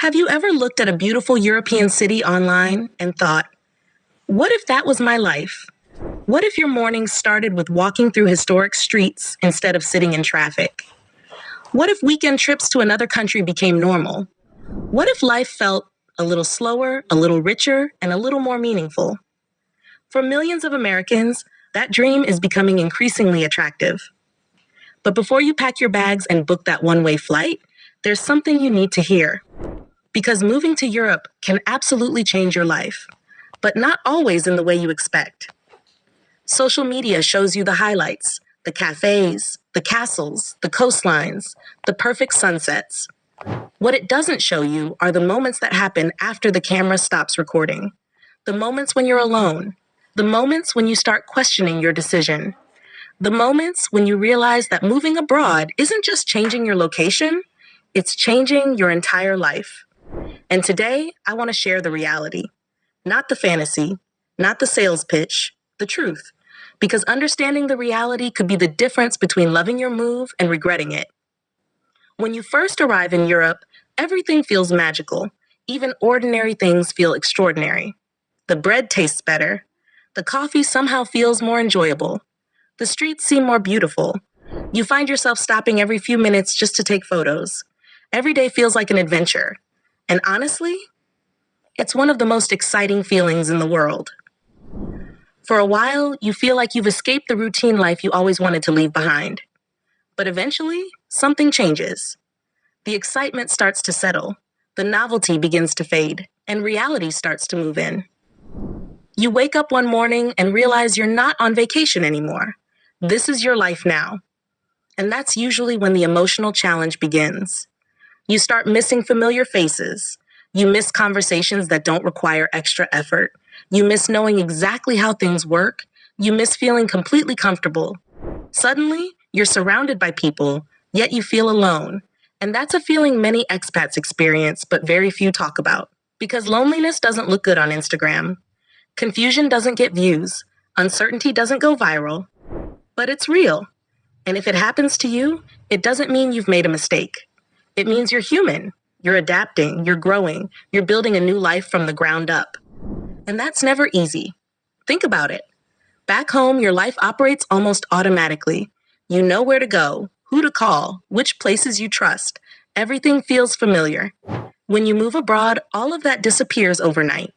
Have you ever looked at a beautiful European city online and thought, what if that was my life? What if your morning started with walking through historic streets instead of sitting in traffic? What if weekend trips to another country became normal? What if life felt a little slower, a little richer, and a little more meaningful? For millions of Americans, that dream is becoming increasingly attractive. But before you pack your bags and book that one-way flight, there's something you need to hear. Because moving to Europe can absolutely change your life, but not always in the way you expect. Social media shows you the highlights, the cafes, the castles, the coastlines, the perfect sunsets. What it doesn't show you are the moments that happen after the camera stops recording. The moments when you're alone. The moments when you start questioning your decision. The moments when you realize that moving abroad isn't just changing your location, it's changing your entire life. And today, I want to share the reality. Not the fantasy, not the sales pitch, the truth. Because understanding the reality could be the difference between loving your move and regretting it. When you first arrive in Europe, everything feels magical. Even ordinary things feel extraordinary. The bread tastes better. The coffee somehow feels more enjoyable. The streets seem more beautiful. You find yourself stopping every few minutes just to take photos. Every day feels like an adventure. And honestly, it's one of the most exciting feelings in the world. For a while, you feel like you've escaped the routine life you always wanted to leave behind. But eventually, something changes. The excitement starts to settle, the novelty begins to fade, and reality starts to move in. You wake up one morning and realize you're not on vacation anymore. This is your life now. And that's usually when the emotional challenge begins. You start missing familiar faces. You miss conversations that don't require extra effort. You miss knowing exactly how things work. You miss feeling completely comfortable. Suddenly, you're surrounded by people, yet you feel alone. And that's a feeling many expats experience, but very few talk about. Because loneliness doesn't look good on Instagram. Confusion doesn't get views. Uncertainty doesn't go viral. But it's real. And if it happens to you, it doesn't mean you've made a mistake. It means you're human. You're adapting, you're growing, you're building a new life from the ground up. And that's never easy. Think about it. Back home, your life operates almost automatically. You know where to go, who to call, which places you trust. Everything feels familiar. When you move abroad, all of that disappears overnight.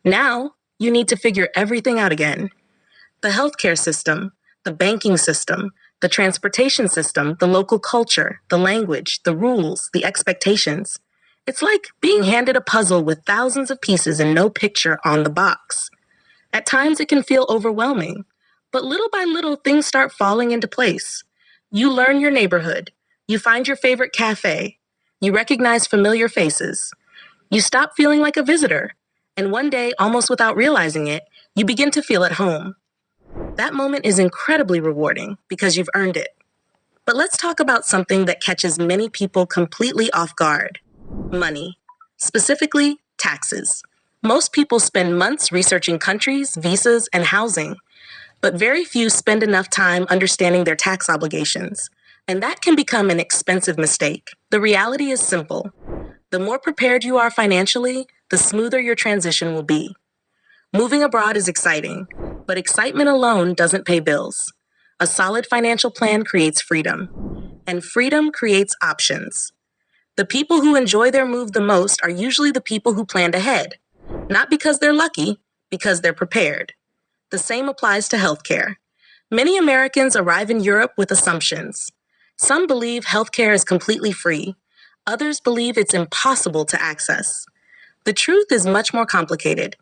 Now, you need to figure everything out again. The healthcare system, the banking system, the transportation system, the local culture, the language, the rules, the expectations. It's like being handed a puzzle with thousands of pieces and no picture on the box. At times it can feel overwhelming, but little by little things start falling into place. You learn your neighborhood. You find your favorite cafe. You recognize familiar faces. You stop feeling like a visitor. And one day, almost without realizing it, you begin to feel at home. That moment is incredibly rewarding because you've earned it. But let's talk about something that catches many people completely off guard. Money. Specifically, taxes. Most people spend months researching countries, visas, and housing. But very few spend enough time understanding their tax obligations. And that can become an expensive mistake. The reality is simple. The more prepared you are financially, the smoother your transition will be. Moving abroad is exciting, but excitement alone doesn't pay bills. A solid financial plan creates freedom, and freedom creates options. The people who enjoy their move the most are usually the people who planned ahead, not because they're lucky, because they're prepared. The same applies to healthcare. Many Americans arrive in Europe with assumptions. Some believe healthcare is completely free. Others believe it's impossible to access. The truth is much more complicated.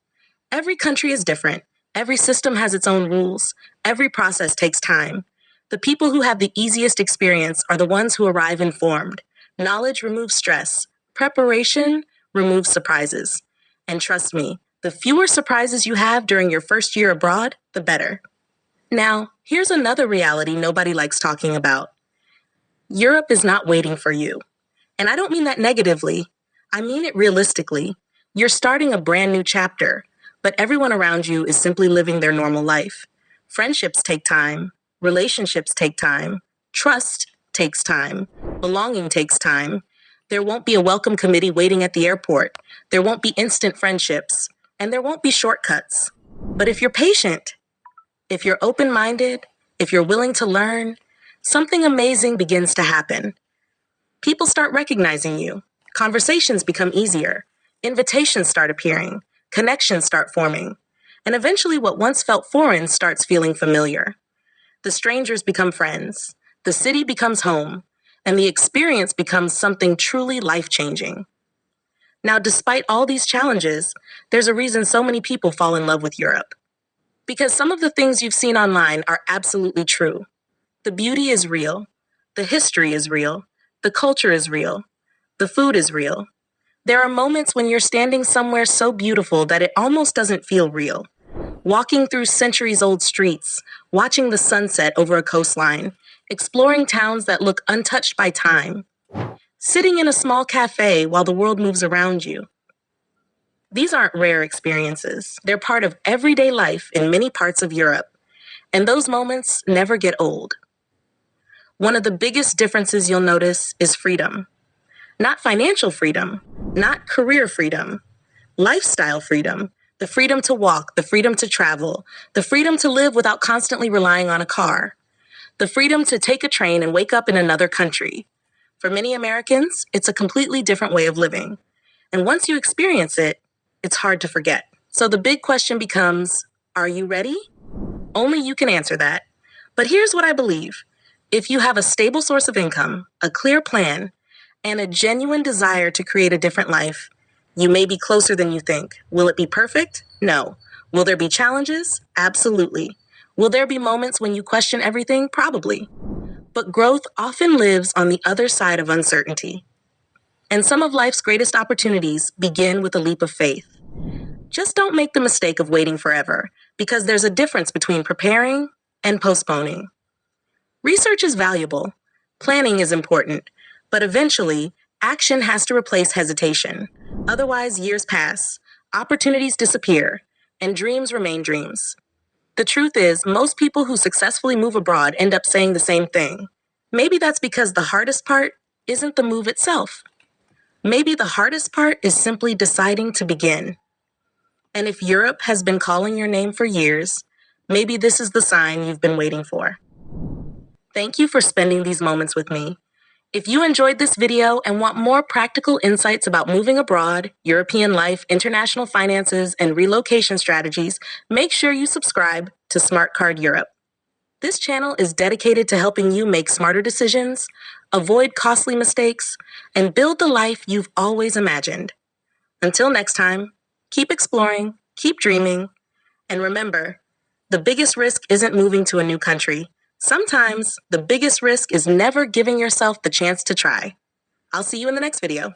Every country is different. Every system has its own rules. Every process takes time. The people who have the easiest experience are the ones who arrive informed. Knowledge removes stress. Preparation removes surprises. And trust me, the fewer surprises you have during your first year abroad, the better. Now, here's another reality nobody likes talking about. Europe is not waiting for you. And I don't mean that negatively. I mean it realistically. You're starting a brand new chapter, but everyone around you is simply living their normal life. Friendships take time. Relationships take time. Trust takes time. Belonging takes time. There won't be a welcome committee waiting at the airport. There won't be instant friendships. And there won't be shortcuts. But if you're patient, if you're open-minded, if you're willing to learn, something amazing begins to happen. People start recognizing you. Conversations become easier. Invitations start appearing. Connections start forming. And eventually what once felt foreign starts feeling familiar. The strangers become friends. The city becomes home. And the experience becomes something truly life-changing. Now, despite all these challenges, there's a reason so many people fall in love with Europe. Because some of the things you've seen online are absolutely true. The beauty is real. The history is real. The culture is real. The food is real. There are moments when you're standing somewhere so beautiful that it almost doesn't feel real. Walking through centuries-old streets, watching the sunset over a coastline, exploring towns that look untouched by time, sitting in a small cafe while the world moves around you. These aren't rare experiences. They're part of everyday life in many parts of Europe, and those moments never get old. One of the biggest differences you'll notice is freedom. Not financial freedom, not career freedom, lifestyle freedom, the freedom to walk, the freedom to travel, the freedom to live without constantly relying on a car, the freedom to take a train and wake up in another country. For many Americans, it's a completely different way of living. And once you experience it, it's hard to forget. So the big question becomes, are you ready? Only you can answer that. But here's what I believe. If you have a stable source of income, a clear plan, and a genuine desire to create a different life, you may be closer than you think. Will it be perfect? No. Will there be challenges? Absolutely. Will there be moments when you question everything? Probably. But growth often lives on the other side of uncertainty. And some of life's greatest opportunities begin with a leap of faith. Just don't make the mistake of waiting forever, because there's a difference between preparing and postponing. Research is valuable. Planning is important. But eventually, action has to replace hesitation. Otherwise, years pass, opportunities disappear, and dreams remain dreams. The truth is, most people who successfully move abroad end up saying the same thing. Maybe that's because the hardest part isn't the move itself. Maybe the hardest part is simply deciding to begin. And if Europe has been calling your name for years, maybe this is the sign you've been waiting for. Thank you for spending these moments with me. If you enjoyed this video and want more practical insights about moving abroad, European life, international finances, and relocation strategies, make sure you subscribe to Smart Card Europe. This channel is dedicated to helping you make smarter decisions, avoid costly mistakes, and build the life you've always imagined. Until next time, keep exploring, keep dreaming, and remember, the biggest risk isn't moving to a new country. Sometimes the biggest risk is never giving yourself the chance to try. I'll see you in the next video.